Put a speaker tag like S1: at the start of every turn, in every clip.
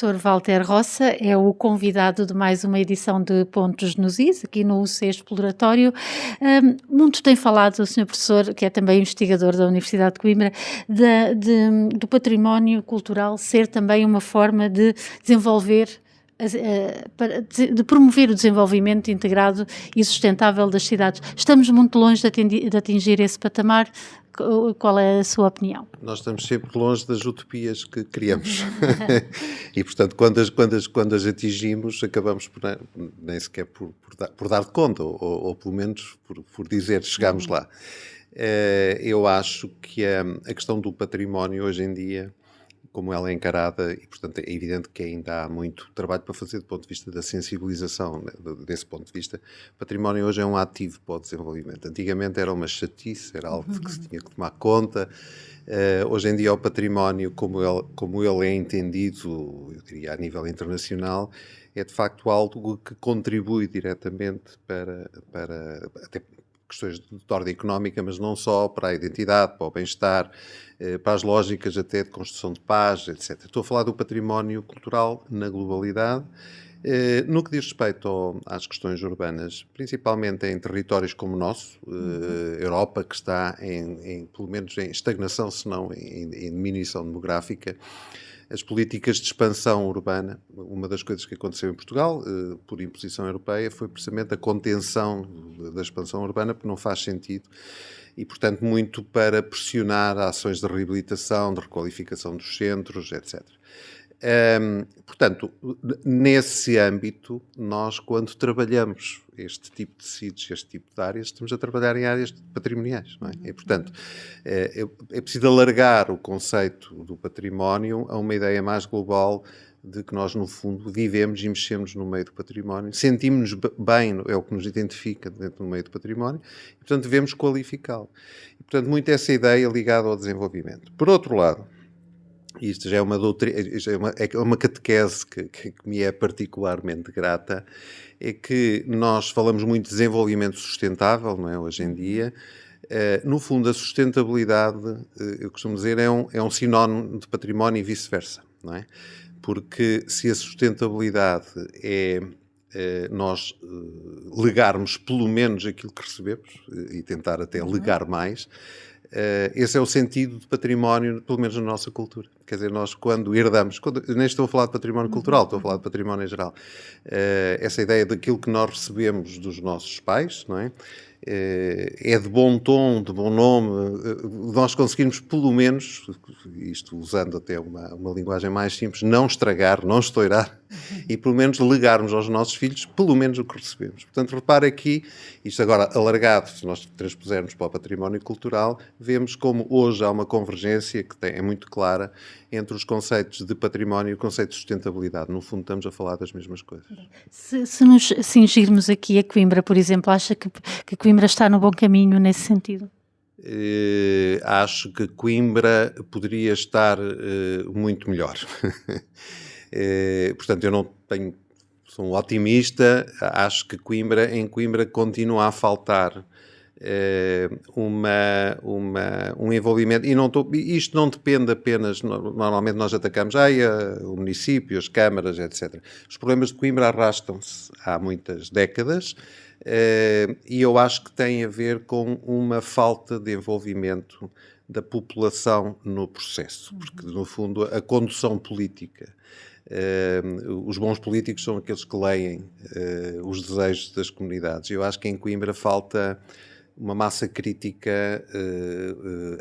S1: professor Walter Roça é o convidado de mais uma edição de Pontos nos Is, aqui no UC Exploratório. Muito tem falado o senhor professor, que é também investigador da Universidade de Coimbra, do património cultural ser também uma forma de desenvolver, de promover o desenvolvimento integrado e sustentável das cidades. Estamos muito longe de atingir esse patamar. Qual é a sua opinião?
S2: Nós estamos sempre longe das utopias que criamos e, portanto, quando as atingimos, acabamos nem sequer por dar de conta, ou pelo menos por dizer chegámos lá. Eu acho que a questão do património hoje em dia, como ela é encarada, e portanto é evidente que ainda há muito trabalho para fazer do ponto de vista da sensibilização, né? Desse ponto de vista, o património hoje é um ativo para o desenvolvimento. Antigamente era uma chatice, era algo de que se tinha que tomar conta. Hoje em dia o património, como ele é entendido, eu diria a nível internacional, é de facto algo que contribui diretamente para até questões de ordem económica, mas não só, para a identidade, para o bem-estar, para as lógicas até de construção de paz, etc. Estou a falar do património cultural na globalidade. No que diz respeito às questões urbanas, principalmente em territórios como o nosso, Europa, que está pelo menos em estagnação, se não em diminuição demográfica, as políticas de expansão urbana, uma das coisas que aconteceu em Portugal, por imposição europeia, foi precisamente a contenção da expansão urbana, porque não faz sentido, e, portanto, muito para pressionar ações de reabilitação, de requalificação dos centros, etc. Portanto, nesse âmbito, nós, quando trabalhamos este tipo de sítios, este tipo de áreas, estamos a trabalhar em áreas patrimoniais, não é? E, portanto, é preciso alargar o conceito do património a uma ideia mais global de que nós, no fundo, vivemos e mexemos no meio do património, sentimos-nos bem, é o que nos identifica dentro do meio do património, e, portanto, devemos qualificá-lo. E, portanto, muito essa ideia ligada ao desenvolvimento. Por outro lado, isto já é uma doutrina, é uma catequese que me é particularmente grata, é que nós falamos muito de desenvolvimento sustentável, não é, hoje em dia. No fundo, a sustentabilidade, eu costumo dizer, é um sinónimo de património e vice-versa, não é? Porque se a sustentabilidade é nós legarmos pelo menos aquilo que recebemos, e tentar até legar mais, esse é o sentido de património, pelo menos na nossa cultura. Quer dizer, nós quando herdamos, nem estou a falar de património cultural, estou a falar de património em geral, essa ideia daquilo que nós recebemos dos nossos pais, não é? É de bom tom, de bom nome, nós conseguirmos pelo menos, isto usando até uma linguagem mais simples, não estragar, não estourar, e pelo menos legarmos aos nossos filhos pelo menos o que recebemos. Portanto, repare aqui, isto agora alargado, se nós transpusermos para o património cultural, vemos como hoje há uma convergência que é muito clara entre os conceitos de património e o conceito de sustentabilidade. No fundo, estamos a falar das mesmas coisas.
S1: Se nos cingirmos aqui a Coimbra, por exemplo, acha que Coimbra está no bom caminho nesse sentido?
S2: Acho que Coimbra poderia estar muito melhor. Portanto, eu não tenho... Sou um otimista, acho que em Coimbra continua a faltar um envolvimento, e isto não depende apenas, normalmente nós atacamos o município, as câmaras, etc. Os problemas de Coimbra arrastam-se há muitas décadas, e eu acho que tem a ver com uma falta de envolvimento da população no processo, porque no fundo a condução política, os bons políticos são aqueles que leem os desejos das comunidades. Eu acho que em Coimbra falta uma massa crítica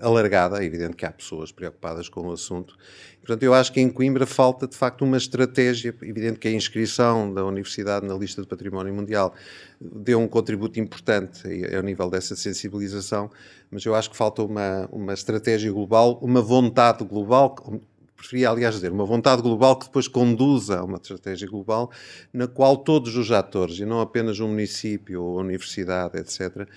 S2: alargada. É evidente que há pessoas preocupadas com o assunto. Portanto, eu acho que em Coimbra falta, de facto, uma estratégia. É evidente que a inscrição da Universidade na lista de Património Mundial deu um contributo importante ao nível dessa sensibilização, mas eu acho que falta uma estratégia global, uma vontade global. Preferia, aliás, dizer, uma vontade global que depois conduza a uma estratégia global na qual todos os atores, e não apenas o município ou a universidade, etc.,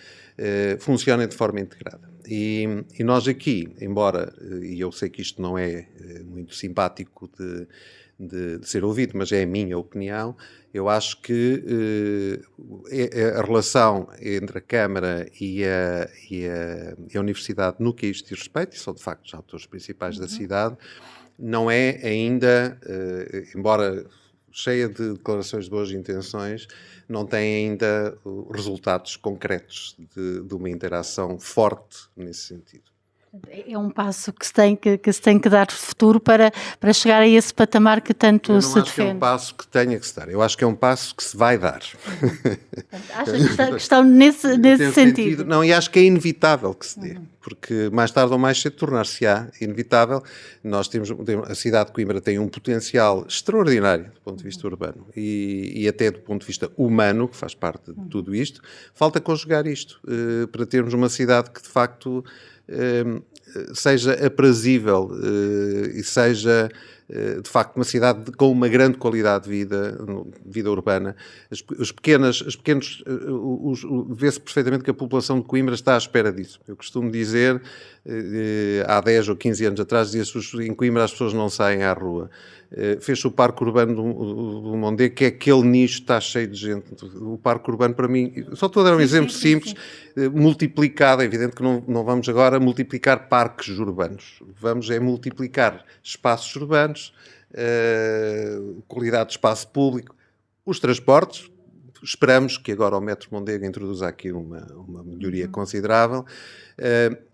S2: funcionem de forma integrada. E nós aqui, embora, e eu sei que isto não é muito simpático de ser ouvido, mas é a minha opinião, eu acho que a relação entre a Câmara e a Universidade, no que a isto diz respeito, e são de facto os atores principais da cidade, não é ainda, embora cheia de declarações de boas intenções, não tem ainda resultados concretos de uma interação forte nesse sentido.
S1: É um passo que se tem que dar de futuro para chegar a esse patamar que tanto se defende.
S2: Eu não acho que é um passo que tenha que se dar, eu acho que é um passo que se vai dar.
S1: Acha que estão nesse sentido?
S2: Não, e acho que é inevitável que se dê, porque mais tarde ou mais cedo tornar-se-á inevitável. Nós a cidade de Coimbra tem um potencial extraordinário do ponto de vista urbano e até do ponto de vista humano, que faz parte de tudo isto. Falta conjugar isto para termos uma cidade que de facto seja aprazível e seja de facto uma cidade com uma grande qualidade de vida urbana. Vê-se perfeitamente que a população de Coimbra está à espera disso. Eu costumo dizer, há 10 ou 15 anos atrás, dizia-se em Coimbra as pessoas não saem à rua. Fez-se o Parque Urbano do Mondego, que é aquele nicho que está cheio de gente. O Parque Urbano, para mim, só estou a dar um exemplo simples, multiplicado. É evidente que não vamos agora multiplicar parques urbanos. Vamos multiplicar espaços urbanos, qualidade de espaço público, os transportes. Esperamos que agora o Metro Mondego introduza aqui uma melhoria considerável.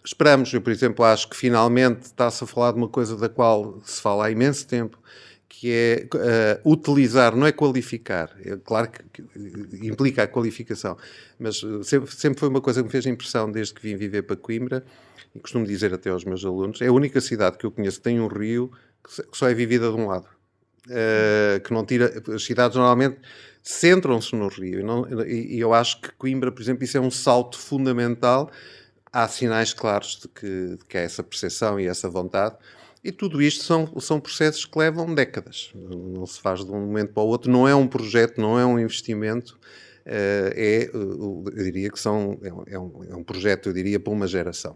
S2: Esperamos, eu, por exemplo, acho que finalmente está-se a falar de uma coisa da qual se fala há imenso tempo, que é utilizar, não é qualificar, é claro que implica a qualificação, mas sempre foi uma coisa que me fez impressão desde que vim viver para Coimbra, e costumo dizer até aos meus alunos, é a única cidade que eu conheço que tem um rio que só é vivida de um lado. Que não tira, as cidades normalmente centram-se no rio, e eu acho que Coimbra, por exemplo, isso é um salto fundamental. Há sinais claros de que há essa percepção e essa vontade, e tudo isto são processos que levam décadas, não se faz de um momento para o outro, não é um projeto, não é um investimento, eu diria que é um projeto, eu diria, para uma geração.